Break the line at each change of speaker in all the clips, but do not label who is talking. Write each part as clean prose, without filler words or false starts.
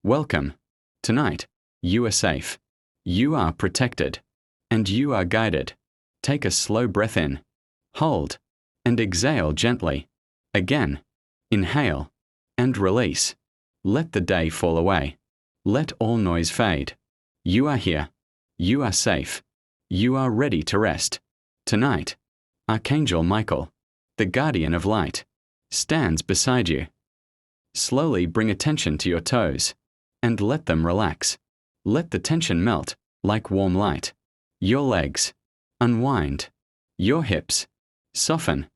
Welcome. Tonight, you are safe. You are protected. And you are guided. Take a slow breath in. Hold. And exhale gently. Again. Inhale. And release. Let the day fall away. Let all noise fade. You are here. You are safe. You are ready to rest. Tonight, Archangel Michael, the guardian of light, stands beside you. Slowly bring attention to your toes and let them relax. Let the tension melt like warm light. Your legs unwind. Your hips soften.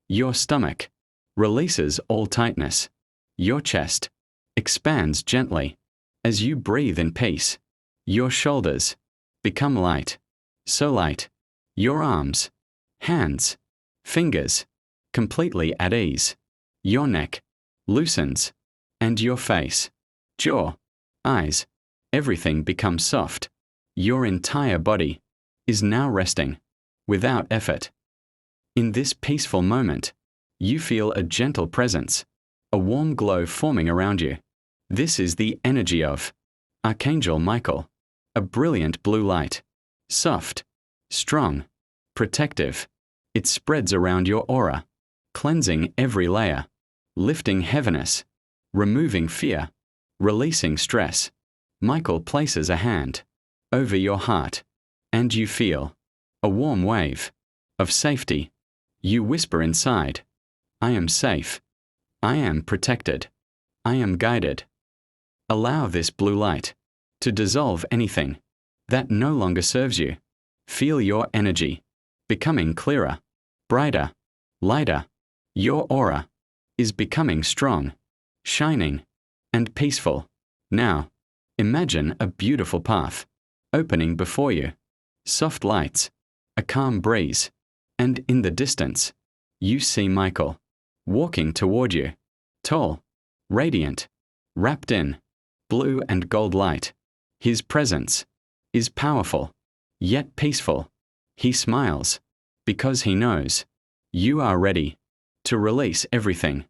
Your stomach releases all tightness. Your chest expands gently as you breathe in peace. Your shoulders become light, so light. Your arms, hands, fingers, completely at ease. Your neck loosens, and your face, jaw, eyes, everything becomes soft. Your entire body is now resting, without effort. In this peaceful moment, you feel a gentle presence, a warm glow forming around you. This is the energy of Archangel Michael, a brilliant blue light, soft, strong, protective. It spreads around your aura, cleansing every layer, lifting heaviness, removing fear, releasing stress. Michael places a hand over your heart, and you feel a warm wave of safety. You whisper inside, I am safe. I am protected. I am guided. Allow this blue light to dissolve anything that no longer serves you. Feel your energy becoming clearer, brighter, lighter. Your aura is becoming strong, shining, and peaceful. Now, imagine a beautiful path opening before you. Soft lights, a calm breeze, and in the distance, you see Michael walking toward you, tall, radiant, wrapped in blue and gold light. His presence is powerful, yet peaceful. He smiles because he knows you are ready to release everything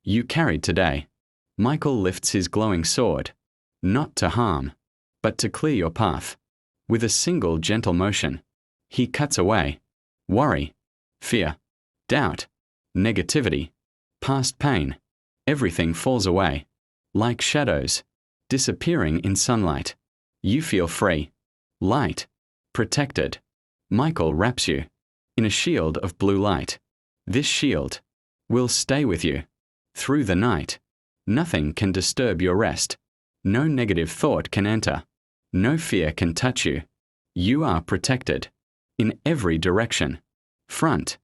you carried today. Michael lifts his glowing sword, not to harm, but to clear your path. With a single gentle motion, he cuts away worry, fear, doubt, negativity, past pain. Everything falls away, like shadows, disappearing in sunlight. You feel free, light, protected. Michael wraps you in a shield of blue light. This shield will stay with you through the night. Nothing can disturb your rest. No negative thought can enter. No fear can touch you. You are protected in every direction. Front,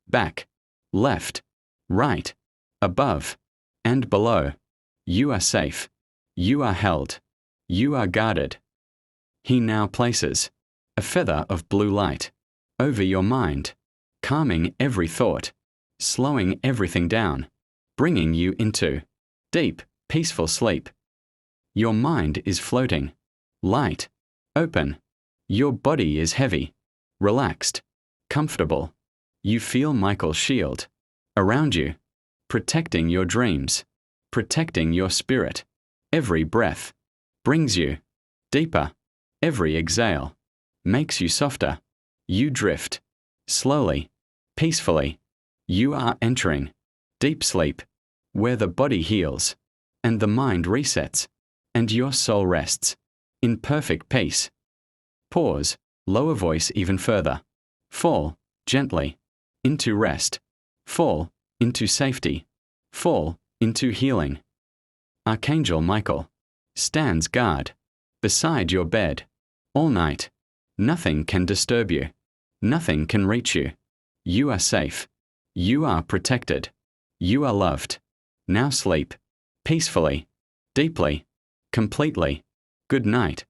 back, left, right, above, and below. You are safe. You are held. You are guarded. He now places a feather of blue light over your mind, calming every thought, slowing everything down, bringing you into deep, peaceful sleep. Your mind is floating, light, open. Your body is heavy, relaxed, comfortable. You feel Michael's shield around you, protecting your dreams, protecting your spirit. Every breath brings you deeper. Every exhale makes you softer. You drift slowly, peacefully. You are entering deep sleep, where the body heals, and the mind resets, and your soul rests in perfect peace. Pause, lower voice even further. Fall gently into rest. Fall into safety. Fall into healing. Archangel Michael stands guard beside your bed all night. Nothing can disturb you. Nothing can reach you. You are safe. You are protected. You are loved. Now sleep peacefully, deeply, completely. Good night.